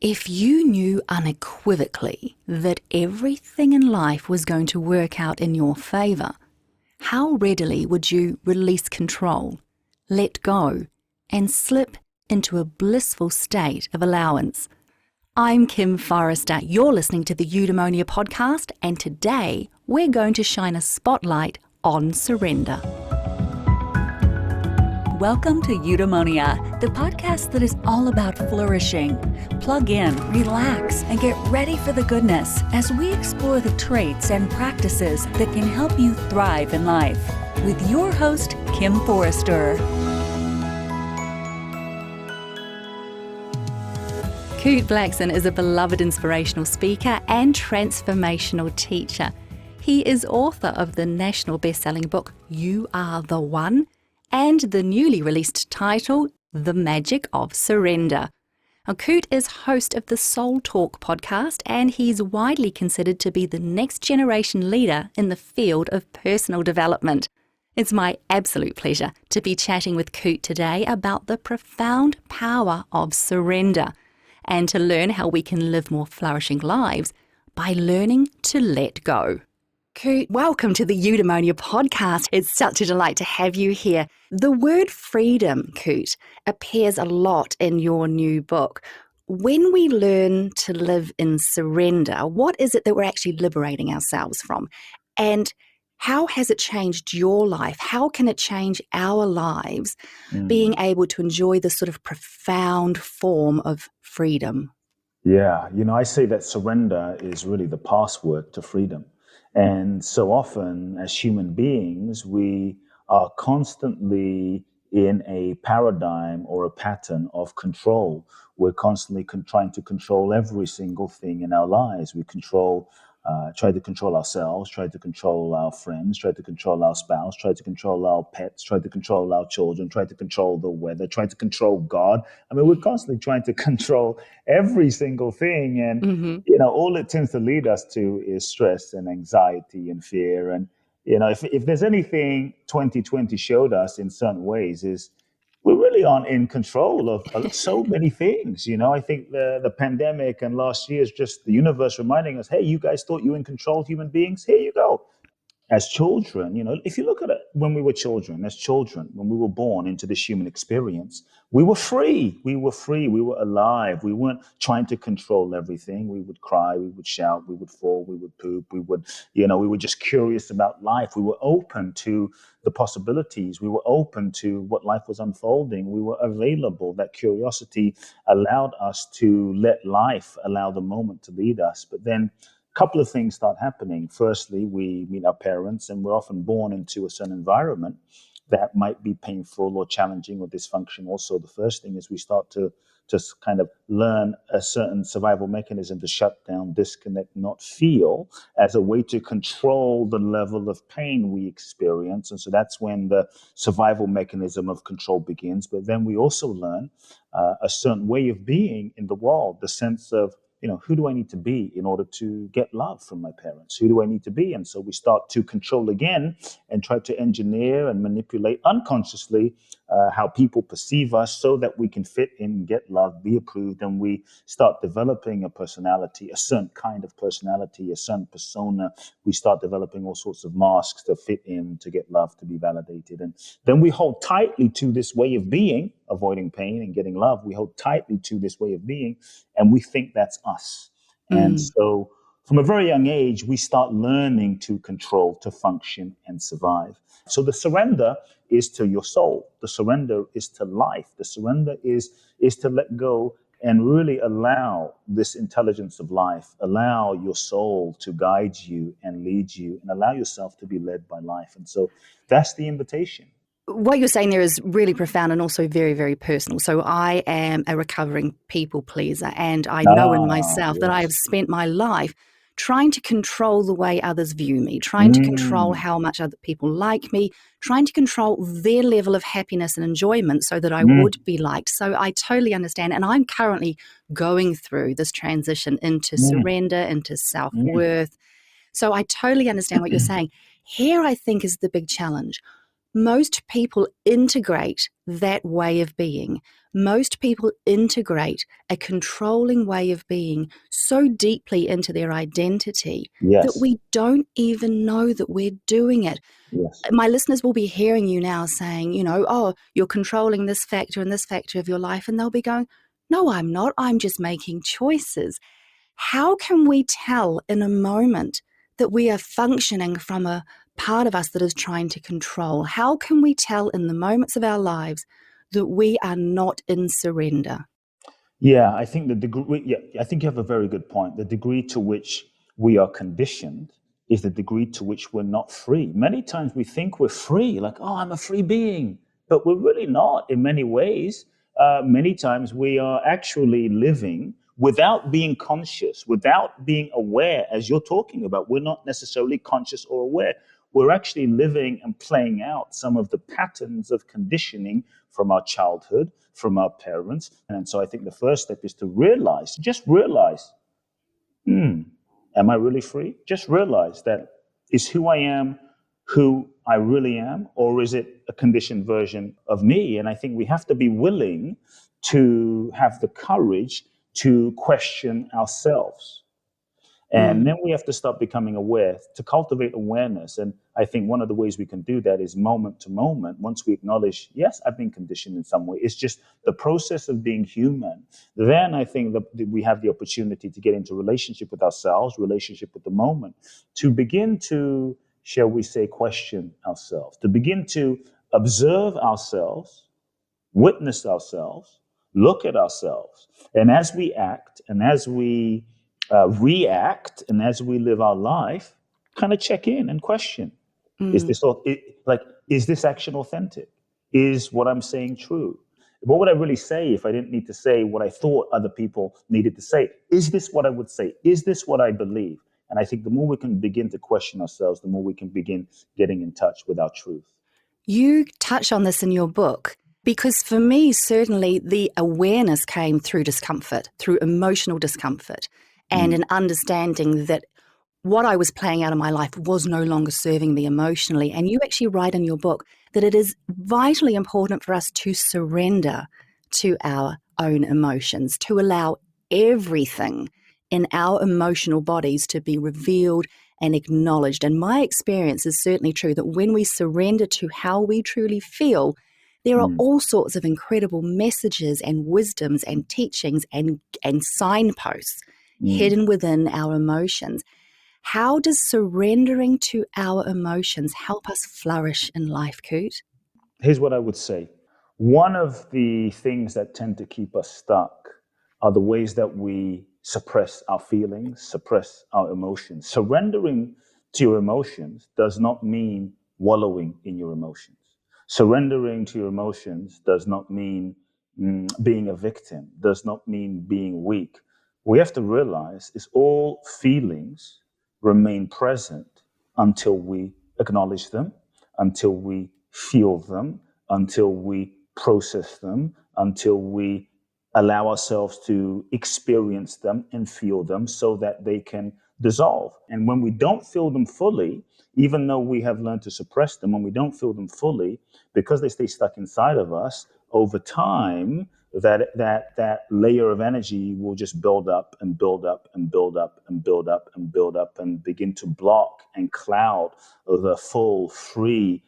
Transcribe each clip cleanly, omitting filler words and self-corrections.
If you knew unequivocally that everything in life was going to work out in your favour, how readily would you release control, let go, and slip into a blissful state of allowance? I'm Kim Forrester. You're listening to the Eudaemonia podcast, and today we're going to shine a spotlight on surrender. Welcome to Eudaemonia, the podcast that is all about flourishing. Plug in, relax, and get ready for the goodness as we explore the traits and practices that can help you thrive in life. With your host, Kim Forrester. Kute Blackson is a beloved inspirational speaker and transformational teacher. He is author of the national bestselling book, You.Are.The.One, and the newly released title, The Magic of Surrender. Now, Kute is host of the Soul Talk podcast, and he's widely considered to be the next generation leader in the field of personal development. It's my absolute pleasure to be chatting with Kute today about the profound power of surrender and to learn how we can live more flourishing lives by learning to let go. Kute, welcome to the Eudaemonia podcast. It's such a delight to have you here. The word freedom, Kute, appears a lot in your new book. When we learn to live in surrender, what is it that we're actually liberating ourselves from? And how has it changed your life? How can it change our lives, being able to enjoy this sort of profound form of freedom? Yeah, I say that surrender is really the password to freedom. And so often as human beings, we are constantly in a paradigm or a pattern of control. We're constantly trying to control every single thing in our lives. We try to control ourselves, try to control our friends, try to control our spouse, try to control our pets, try to control our children, try to control the weather, try to control God. I mean, we're constantly trying to control every single thing. And, all it tends to lead us to is stress and anxiety and fear. And, if there's anything 2020 showed us in certain ways is we really aren't in control of so many things. I think the pandemic and last year is just the universe reminding us, hey, you guys thought you were in control of human beings? Here you go. As children, if you look at it when we were children, when we were born into this human experience, we were free. We were alive. We weren't trying to control everything. We would cry, we would shout, we would fall, we would poop, we were just curious about life. We were open to the possibilities. We were open to what life was unfolding. We were available. That curiosity allowed us to let life allow the moment to lead us. But then couple of things start happening. Firstly, we meet our parents, and we're often born into a certain environment that might be painful or challenging or dysfunctional. So the first thing is we start to just kind of learn a certain survival mechanism to shut down, disconnect, not feel, as a way to control the level of pain we experience. And so that's when the survival mechanism of control begins. But then we also learn a certain way of being in the world, the sense of, who do I need to be in order to get love from my parents? Who do I need to be? And so we start to control again and try to engineer and manipulate unconsciously how people perceive us so that we can fit in, get love, be approved. And we start developing a personality, a certain kind of personality, a certain persona. We start developing all sorts of masks to fit in, to get love, to be validated. And then we hold tightly to this way of being, avoiding pain and getting love. We hold tightly to this way of being, and we think that's us. And so from a very young age, we start learning to control, to function and survive. So the surrender is to your soul. The surrender is to life. The surrender is to let go and really allow this intelligence of life, allow your soul to guide you and lead you, and allow yourself to be led by life. And so that's the invitation. What you're saying there is really profound and also very, very personal. So I am a recovering people pleaser, and I know in myself that I have spent my life trying to control the way others view me, trying to control how much other people like me, trying to control their level of happiness and enjoyment so that I would be liked. So I totally understand. And I'm currently going through this transition into surrender, into self-worth. So I totally understand what you're saying. Here, I think, is the big challenge. most people integrate that way of being. Most people integrate a controlling way of being so deeply into their identity that Yes. we don't even know that we're doing it. Yes. My listeners will be hearing you now saying, oh, you're controlling this factor and this factor of your life. And they'll be going, no, I'm not. I'm just making choices. How can we tell in a moment that we are functioning from a part of us that is trying to control? How can we tell in the moments of our lives that we are not in surrender? Yeah, I think the degree. Yeah, I think you have a very good point. The degree to which we are conditioned is the degree to which we're not free. Many times we think we're free, like, oh, I'm a free being, but we're really not. In many ways, many times we are actually living without being conscious, without being aware. As you're talking about, we're not necessarily conscious or aware. We're actually living and playing out some of the patterns of conditioning from our childhood, from our parents. And so I think the first step is to realize, just realize, am I really free? Just realize that is who I am, who I really am, or is it a conditioned version of me? And I think we have to be willing to have the courage to question ourselves. And then we have to start becoming aware to cultivate awareness. And I think one of the ways we can do that is moment to moment. Once we acknowledge, yes, I've been conditioned in some way, it's just the process of being human. Then I think that we have the opportunity to get into relationship with ourselves, relationship with the moment, to begin to, shall we say, question ourselves, to begin to observe ourselves, witness ourselves, look at ourselves. And as we act and as we react and as we live our life, kind of check in and question: Is this is this action authentic? Is what I'm saying true? What would I really say if I didn't need to say what I thought other people needed to say? Is this what I would say? Is this what I believe? And I think the more we can begin to question ourselves, the more we can begin getting in touch with our truth. You touch on this in your book because for me, certainly the awareness came through discomfort, through emotional discomfort, and an understanding that what I was playing out in my life was no longer serving me emotionally. And you actually write in your book that it is vitally important for us to surrender to our own emotions, to allow everything in our emotional bodies to be revealed and acknowledged. And my experience is certainly true that when we surrender to how we truly feel, there are all sorts of incredible messages and wisdoms and teachings and signposts hidden within our emotions. How does surrendering to our emotions help us flourish in life, Kute? Here's what I would say. One of the things that tend to keep us stuck are the ways that we suppress our feelings, suppress our emotions. Surrendering to your emotions does not mean wallowing in your emotions. Surrendering to your emotions does not mean being a victim, does not mean being weak. We have to realize is all feelings remain present until we acknowledge them, until we feel them, until we process them, until we allow ourselves to experience them and feel them so that they can dissolve. And when we don't feel them fully, even though we have learned to suppress them, when we don't feel them fully, because they stay stuck inside of us, over time, that layer of energy will just build up and build up and build up and build up and build up and begin to block and cloud the full, free,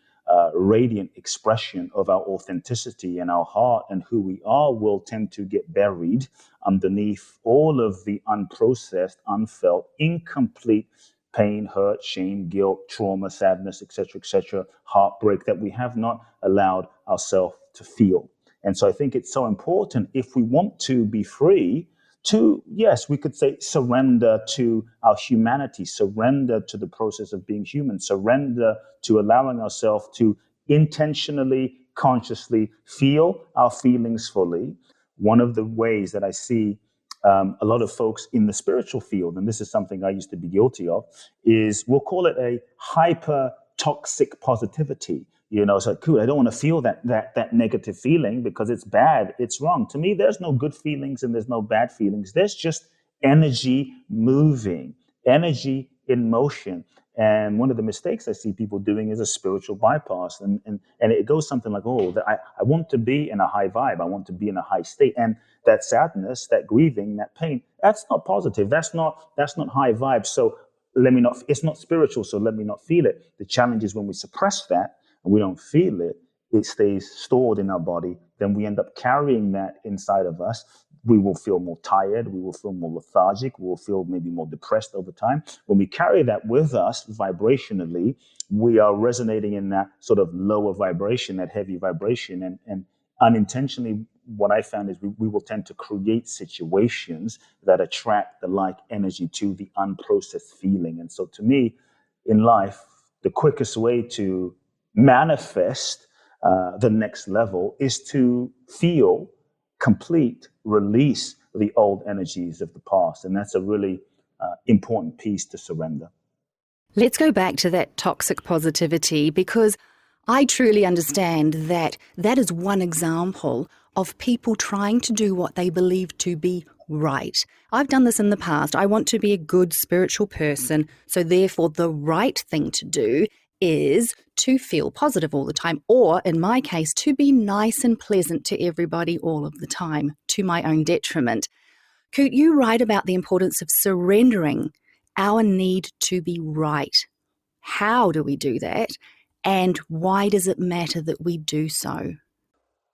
radiant expression of our authenticity and our heart and who we are will tend to get buried underneath all of the unprocessed, unfelt, incomplete pain, hurt, shame, guilt, trauma, sadness, etc., heartbreak that we have not allowed ourselves to feel. And so I think it's so important if we want to be free to, yes, we could say surrender to our humanity, surrender to the process of being human, surrender to allowing ourselves to intentionally, consciously feel our feelings fully. One of the ways that I see a lot of folks in the spiritual field, and this is something I used to be guilty of, is we'll call it a hyper toxic positivity. It's like, cool, I don't want to feel that negative feeling because it's bad, it's wrong. To me, there's no good feelings and there's no bad feelings. There's just energy moving, energy in motion. And one of the mistakes I see people doing is a spiritual bypass. And it goes something like, oh, I want to be in a high vibe. I want to be in a high state. And that sadness, that grieving, that pain, that's not positive. That's not high vibe. So let me not, it's not spiritual. So let me not feel it. The challenge is when we suppress that and we don't feel it, it stays stored in our body. Then we end up carrying that inside of us. We will feel more tired. We will feel more lethargic. We will feel maybe more depressed over time. When we carry that with us vibrationally, we are resonating in that sort of lower vibration, that heavy vibration. And unintentionally, what I found is we will tend to create situations that attract the like energy to the unprocessed feeling. And so to me, in life, the quickest way to manifest the next level is to feel complete release the old energies of the past. And that's a really important piece to surrender. Let's go back to that toxic positivity, because I truly understand that that is one example of people trying to do what they believe to be right. I've done this in the past. I want to be a good spiritual person, so therefore the right thing to do is to feel positive all the time, or in my case, to be nice and pleasant to everybody all of the time, to my own detriment. Kute, you write about the importance of surrendering our need to be right. How do we do that? And why does it matter that we do so?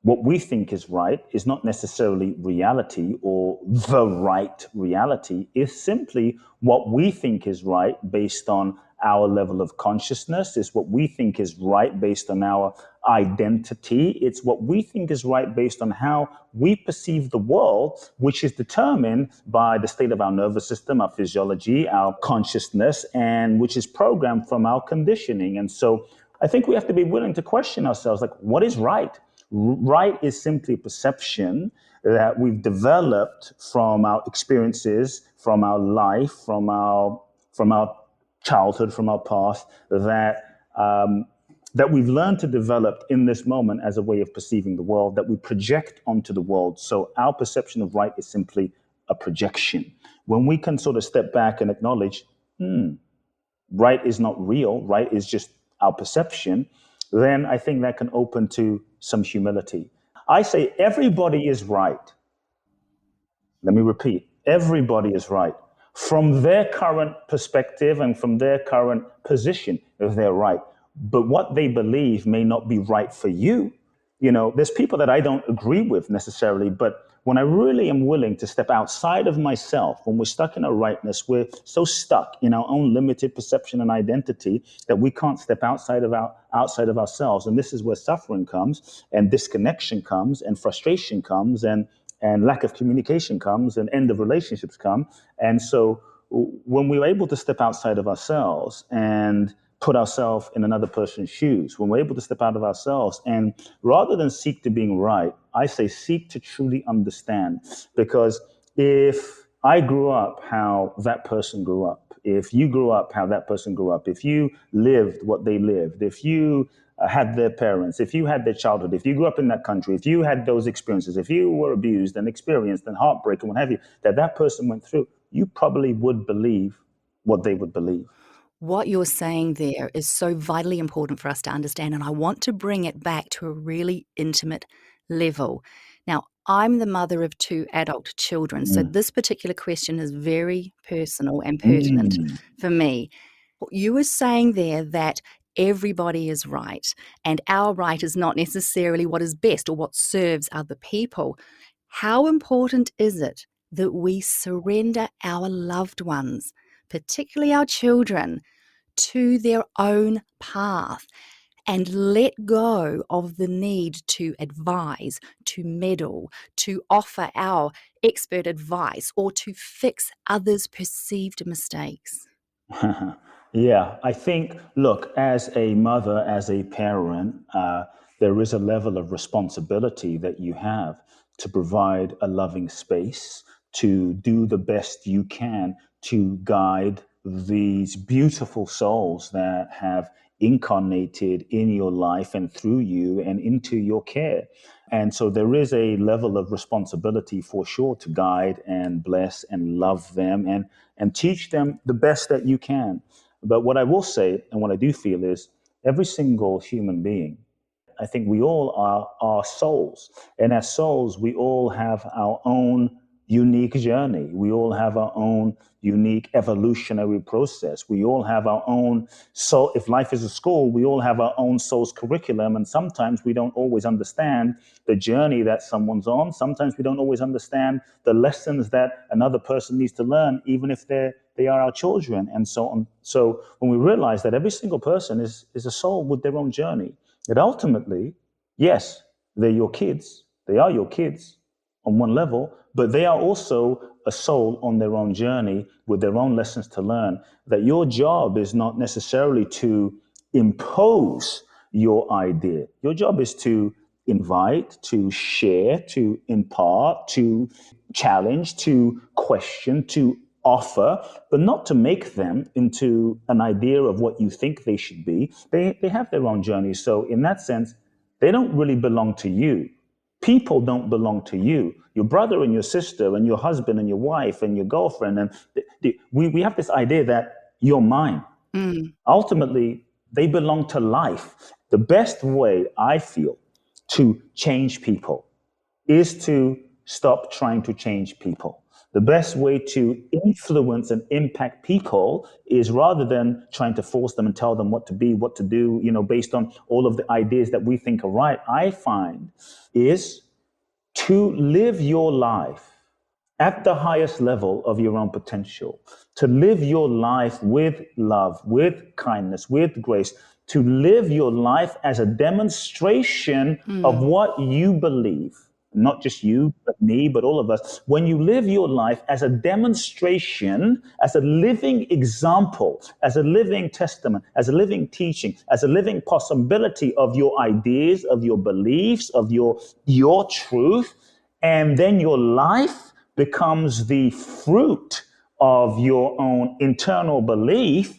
What we think is right is not necessarily reality or the right reality. It's simply what we think is right based on our level of consciousness. It's what we think is right based on our identity. It's what we think is right based on how we perceive the world, which is determined by the state of our nervous system, our physiology, our consciousness, and which is programmed from our conditioning. And so I think we have to be willing to question ourselves, like, what is right? Right is simply perception that we've developed from our experiences, from our life, from our childhood, from our past, that we've learned to develop in this moment as a way of perceiving the world that we project onto the world. So our perception of right is simply a projection. When we can sort of step back and acknowledge, right is not real, right is just our perception, then I think that can open to some humility. I say everybody is right. Let me repeat, everybody is right. From their current perspective and from their current position, they're right. But what they believe may not be right for you. You know, there's people that I don't agree with necessarily, but when I really am willing to step outside of myself, when we're stuck in our rightness, we're so stuck in our own limited perception and identity that we can't step outside of ourselves. And this is where suffering comes, and disconnection comes, and frustration comes, and lack of communication comes, and end of relationships come. And so when we're able to step outside of ourselves and put ourselves in another person's shoes, when we're able to step out of ourselves, and rather than seek to being right, I say seek to truly understand. Because if I grew up how that person grew up, if you grew up how that person grew up, if you lived what they lived, if you had their parents, if you had their childhood, if you grew up in that country, if you had those experiences, if you were abused and experienced and heartbreak and what have you, that person went through, you probably would believe what they would believe. What you're saying there is so vitally important for us to understand, and I want to bring it back to a really intimate level. Now, I'm the mother of 2 adult children, so this particular question is very personal and pertinent for me. You were saying there that everybody is right, and our right is not necessarily what is best or what serves other people. How important is it that we surrender our loved ones, particularly our children, to their own path and let go of the need to advise, to meddle, to offer our expert advice, or to fix others' perceived mistakes? Yeah, I think, look, as a mother, as a parent, there is a level of responsibility that you have to provide a loving space, to do the best you can to guide these beautiful souls that have incarnated in your life and through you and into your care. And so there is a level of responsibility for sure to guide and bless and love them and teach them the best that you can. But what I will say and what I do feel is every single human being, I think we all are souls. And as souls, we all have our own unique journey. We all have our own unique evolutionary process. We all have our own soul. If life is a school, we all have our own soul's curriculum. And sometimes we don't always understand the journey that someone's on. Sometimes we don't always understand the lessons that another person needs to learn, even if they are our children and so on. So when we realize that every single person is a soul with their own journey, that ultimately, yes, they're your kids. They are your kids on one level, but they are also a soul on their own journey with their own lessons to learn. That your job is not necessarily to impose your idea. Your job is to invite, to share, to impart, to challenge, to question, to offer, but not to make them into an idea of what you think they should be. They have their own journey. So in that sense, they don't really belong to you. People don't belong to you. Your brother and your sister and your husband and your wife and your girlfriend. And we have this idea that you're mine. Ultimately, they belong to life. The best way I feel to change people is to stop trying to change people. The best way to influence and impact people is rather than trying to force them and tell them what to be, what to do, based on all of the ideas that we think are right, I find is to live your life at the highest level of your own potential, to live your life with love, with kindness, with grace, to live your life as a demonstration of what you believe. Not just you, but me, but all of us. When you live your life as a demonstration, as a living example, as a living testament, as a living teaching, as a living possibility of your ideas, of your beliefs, of your truth, and then your life becomes the fruit of your own internal belief,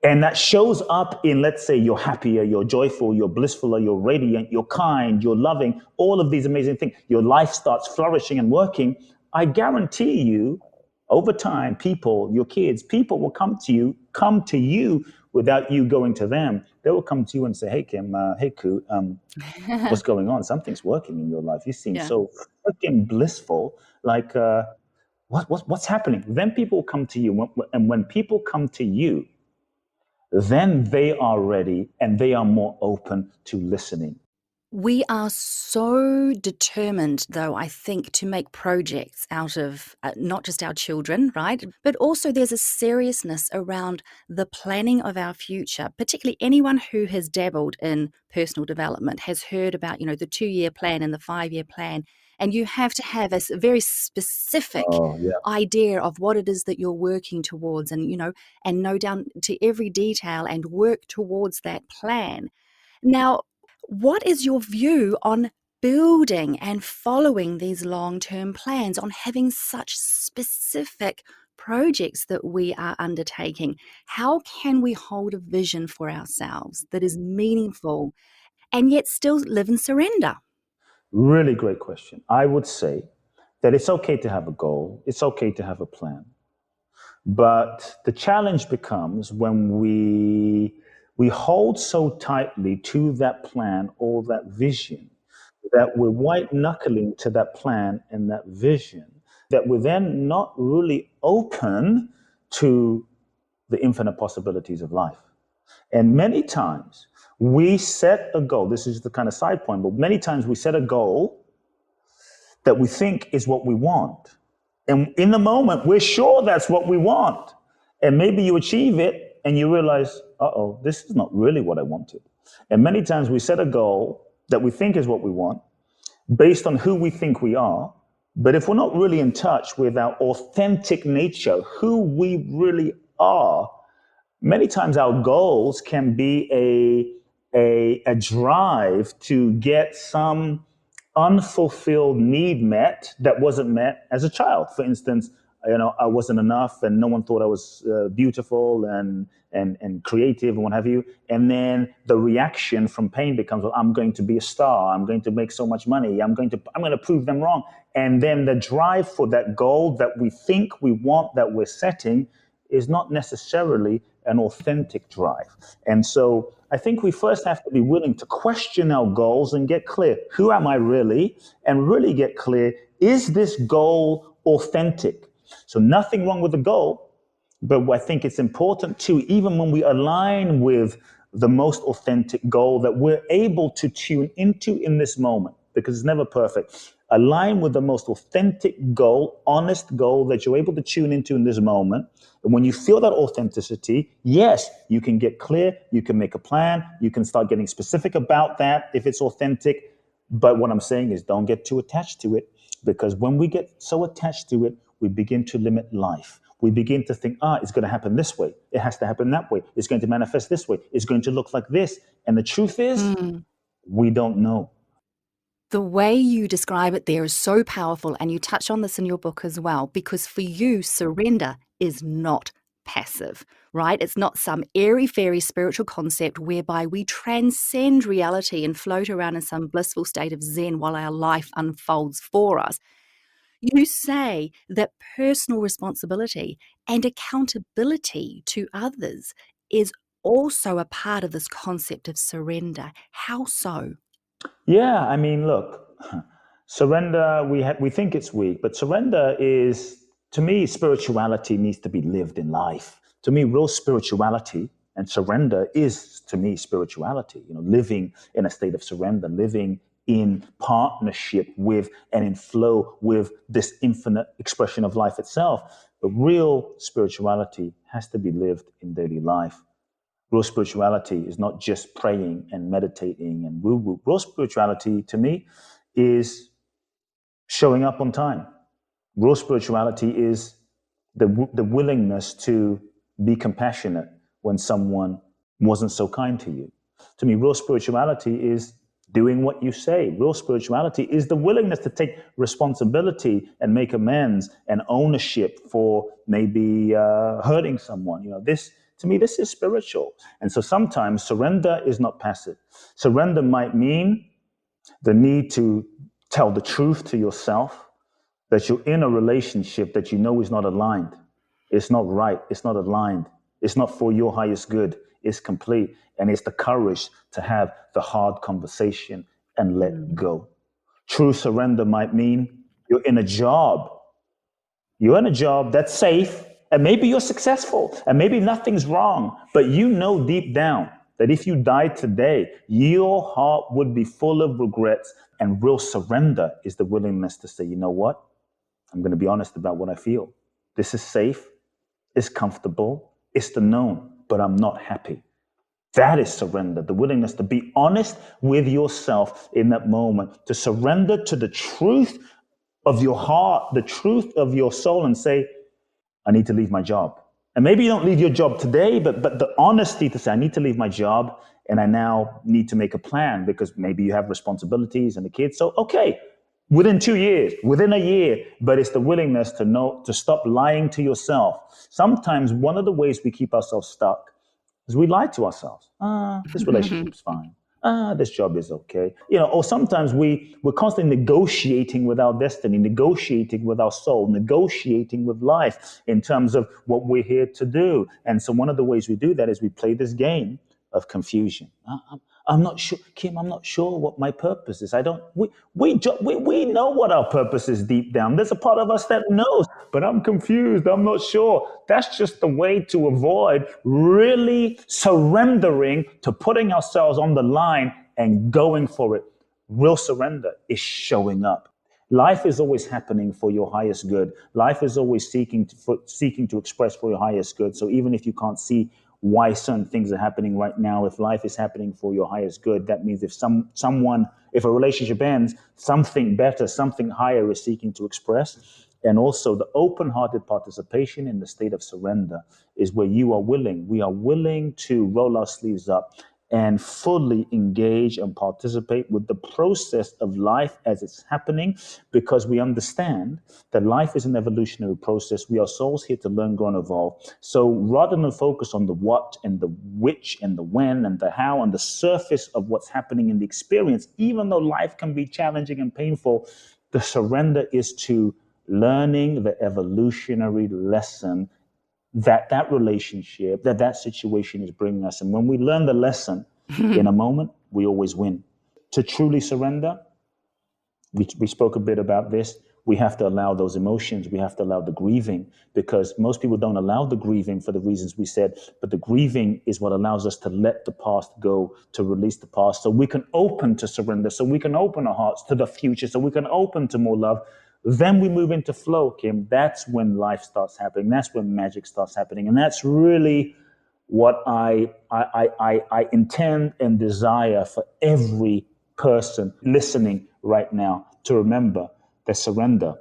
and that shows up in, let's say, you're happier, you're joyful, you're blissful, you're radiant, you're kind, you're loving, all of these amazing things. Your life starts flourishing and working. I guarantee you, over time, people, your kids, people will come to you without you going to them. They will come to you and say, hey, Kim, hey, Kute, what's going on? Something's working in your life. You seem Yeah. so freaking blissful. Like, what's happening? Then people come to you. And when people come to you, then they are ready and they are more open to listening. We are so determined, though, I think, to make projects out of not just our children, right? But also there's a seriousness around the planning of our future, particularly anyone who has dabbled in personal development has heard about, the 2-year plan and the 5-year plan. And you have to have a very specific Oh, yeah. idea of what it is that you're working towards and know down to every detail and work towards that plan. Now, what is your view on building and following these long-term plans, on having such specific projects that we are undertaking? How can we hold a vision for ourselves that is meaningful and yet still live in surrender? Really great question. I would say that it's okay to have a goal, it's okay to have a plan. But the challenge becomes when we hold so tightly to that plan or that vision that we're white knuckling to that plan and that vision, that we're then not really open to the infinite possibilities of life. And many times we set a goal. This is the kind of side point, but many times we set a goal that we think is what we want. And in the moment, we're sure that's what we want. And maybe you achieve it and you realize, this is not really what I wanted. And many times we set a goal that we think is what we want based on who we think we are. But if we're not really in touch with our authentic nature, who we really are, many times our goals can be a drive to get some unfulfilled need met that wasn't met as a child. For instance, I wasn't enough, and no one thought I was beautiful and creative and what have you. And then the reaction from pain becomes, well, I'm going to be a star. I'm going to make so much money. I'm going to prove them wrong. And then the drive for that goal that we think we want, that we're setting, is not necessarily an authentic drive. And so I think we first have to be willing to question our goals and get clear. Who am I really? And really get clear, is this goal authentic? So nothing wrong with the goal, but I think it's important too, even when we align with the most authentic goal, that we're able to tune into in this moment, because it's never perfect. Align with the most authentic goal, honest goal that you're able to tune into in this moment. And when you feel that authenticity, yes, you can get clear, you can make a plan, you can start getting specific about that if it's authentic. But what I'm saying is, don't get too attached to it, because when we get so attached to it, we begin to limit life. We begin to think, it's going to happen this way. It has to happen that way. It's going to manifest this way. It's going to look like this. And the truth is, we don't know. The way you describe it there is so powerful, and you touch on this in your book as well, because for you, surrender is not passive, right? It's not some airy-fairy spiritual concept whereby we transcend reality and float around in some blissful state of zen while our life unfolds for us. You say that personal responsibility and accountability to others is also a part of this concept of surrender. How so? Yeah, I mean, look, surrender, we think it's weak, but surrender is, to me, spirituality needs to be lived in life. To me, real spirituality and surrender is, to me, spirituality. Living in a state of surrender, living in partnership with and in flow with this infinite expression of life itself. But real spirituality has to be lived in daily life. Real spirituality is not just praying and meditating and woo-woo. Real spirituality, to me, is showing up on time. Real spirituality is the willingness to be compassionate when someone wasn't so kind to you. To me, real spirituality is doing what you say. Real spirituality is the willingness to take responsibility and make amends and ownership for maybe hurting someone. This, to me, this is spiritual. And so sometimes surrender is not passive. Surrender might mean the need to tell the truth to yourself, that you're in a relationship that you know is not aligned. It's not right. It's not aligned. It's not for your highest good. It's complete. And it's the courage to have the hard conversation and let go. True surrender might mean you're in a job. You're in a job that's safe, and maybe you're successful, and maybe nothing's wrong, but you know deep down that if you died today, your heart would be full of regrets. And real surrender is the willingness to say, you know what? I'm going to be honest about what I feel. This is safe. It's comfortable. It's the known, but I'm not happy. That is surrender, the willingness to be honest with yourself in that moment, to surrender to the truth of your heart, the truth of your soul, and say, I need to leave my job. And maybe you don't leave your job today, but the honesty to say, I need to leave my job, and I now need to make a plan, because maybe you have responsibilities and the kids. So, okay, within 2 years, within a year, but it's the willingness to know, to stop lying to yourself. Sometimes one of the ways we keep ourselves stuck is we lie to ourselves. This relationship's fine. This job is okay. Or sometimes we're constantly negotiating with our destiny, negotiating with our soul, negotiating with life in terms of what we're here to do. And so one of the ways we do that is we play this game of confusion. I'm not sure, Kim, I'm not sure what my purpose is. We know what our purpose is deep down. There's a part of us that knows, but I'm confused. I'm not sure. That's just the way to avoid really surrendering to putting ourselves on the line and going for it. Real surrender is showing up. Life is always happening for your highest good. Life is always seeking to express for your highest good. So even if you can't see why certain things are happening right now, if life is happening for your highest good, that means if a relationship ends, something better, something higher is seeking to express. And also the open-hearted participation in the state of surrender is where we are willing to roll our sleeves up and fully engage and participate with the process of life as it's happening, because we understand that life is an evolutionary process. We are souls here to learn, grow, and evolve. So rather than focus on the what and the which and the when and the how and the surface of what's happening in the experience, even though life can be challenging and painful, the surrender is to learning the evolutionary lesson that relationship, that situation is bringing us. And when we learn the lesson in a moment, we always win. To truly surrender, we spoke a bit about this. We have to allow those emotions. We have to allow the grieving, because most people don't allow the grieving for the reasons we said. But the grieving is what allows us to let the past go, to release the past, so we can open to surrender, so we can open our hearts to the future, so we can open to more love. Then we move into flow, Kim. That's when life starts happening. That's when magic starts happening. And that's really what I intend and desire for every person listening right now to remember that surrender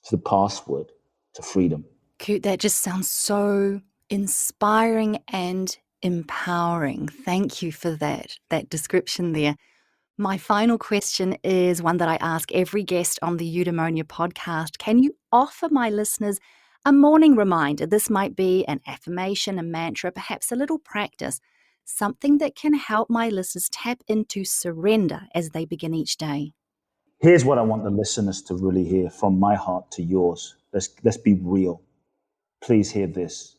is the password to freedom. Kute, that just sounds so inspiring and empowering. Thank you for that description there. My final question is one that I ask every guest on the Eudaemonia podcast. Can you offer my listeners a morning reminder? This might be an affirmation, a mantra, perhaps a little practice, something that can help my listeners tap into surrender as they begin each day. Here's what I want the listeners to really hear from my heart to yours. Let's be real. Please hear this.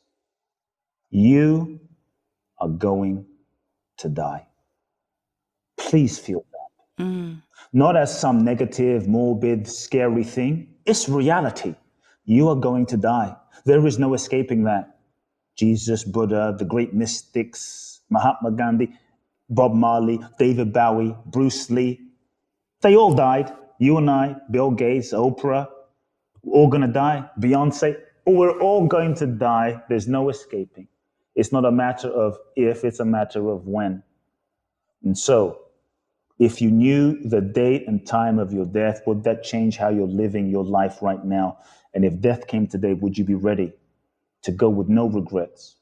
You are going to die. Please feel that. Not as some negative, morbid, scary thing. It's reality. You are going to die. There is no escaping that. Jesus, Buddha, the great mystics, Mahatma Gandhi, Bob Marley, David Bowie, Bruce Lee, they all died. You and I, Bill Gates, Oprah, all going to die. Beyonce, we're all going to die. There's no escaping. It's not a matter of if, it's a matter of when. And so, if you knew the date and time of your death, would that change how you're living your life right now? And if death came today, would you be ready to go with no regrets?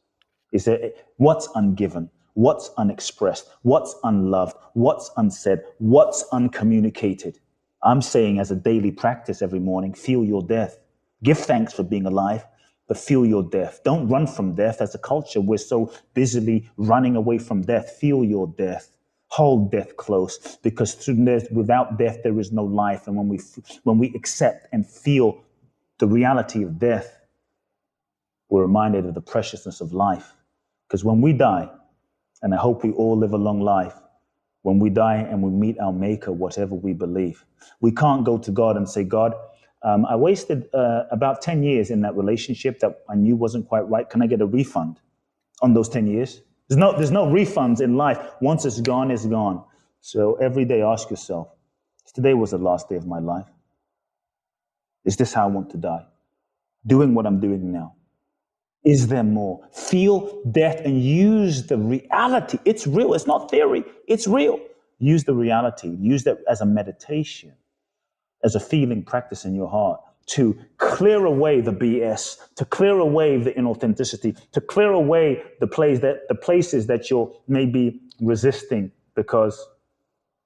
Is there what's ungiven, what's unexpressed, what's unloved, what's unsaid, what's uncommunicated? I'm saying as a daily practice every morning, feel your death. Give thanks for being alive, but feel your death. Don't run from death. As a culture, we're so busily running away from death. Feel your death. Hold death close, because without death, there is no life. And when we accept and feel the reality of death, we're reminded of the preciousness of life. Because when we die, and I hope we all live a long life, when we die and we meet our maker, whatever we believe, we can't go to God and say, God, I wasted about 10 years in that relationship that I knew wasn't quite right. Can I get a refund on those 10 years? There's no refunds in life. Once it's gone, it's gone. So every day ask yourself, today was the last day of my life. Is this how I want to die? Doing what I'm doing now. Is there more? Feel death and use the reality. It's real. It's not theory. It's real. Use the reality. Use that as a meditation, as a feeling practice in your heart, to clear away the BS, to clear away the inauthenticity, to clear away the places that you're maybe resisting because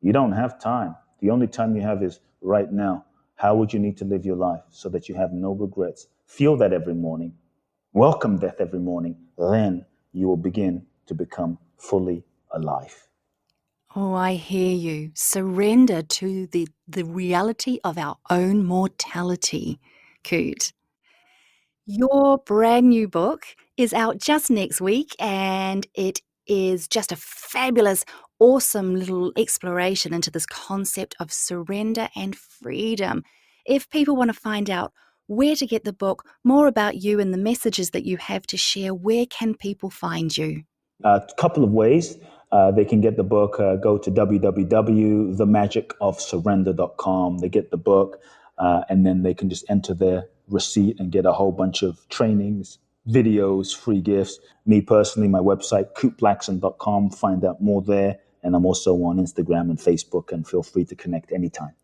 you don't have time. The only time you have is right now. How would you need to live your life so that you have no regrets? Feel that every morning. Welcome death every morning. Then you will begin to become fully alive. Oh, I hear you. Surrender to the reality of our own mortality, Kute. Your brand new book is out just next week, and it is just a fabulous, awesome little exploration into this concept of surrender and freedom. If people want to find out where to get the book, more about you and the messages that you have to share, where can people find you? A couple of ways. They can get the book, go to www.themagicofsurrender.com. They get the book, and then they can just enter their receipt and get a whole bunch of trainings, videos, free gifts. Me personally, my website, kuteblackson.com, find out more there. And I'm also on Instagram and Facebook, and feel free to connect anytime.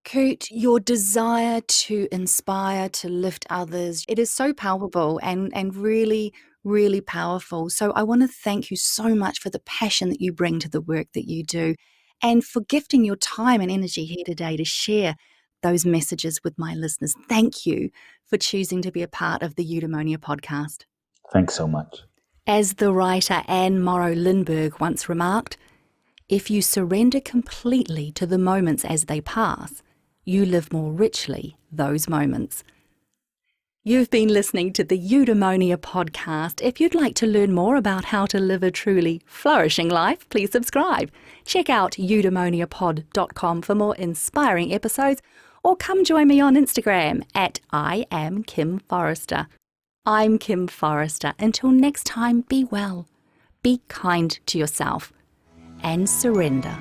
Kute, your desire to inspire, to lift others, it is so palpable and really, really powerful. So I want to thank you so much for the passion that you bring to the work that you do and for gifting your time and energy here today to share those messages with my listeners. Thank you for choosing to be a part of the Eudaemonia podcast. Thanks so much. As the writer Anne Morrow Lindbergh once remarked, if you surrender completely to the moments as they pass, you live more richly those moments. You've been listening to the Eudaemonia podcast. If you'd like to learn more about how to live a truly flourishing life, please subscribe. Check out eudaemoniapod.com for more inspiring episodes, or come join me on Instagram at I am Kim Forrester. I'm Kim Forrester. Until next time, be well, be kind to yourself, and surrender.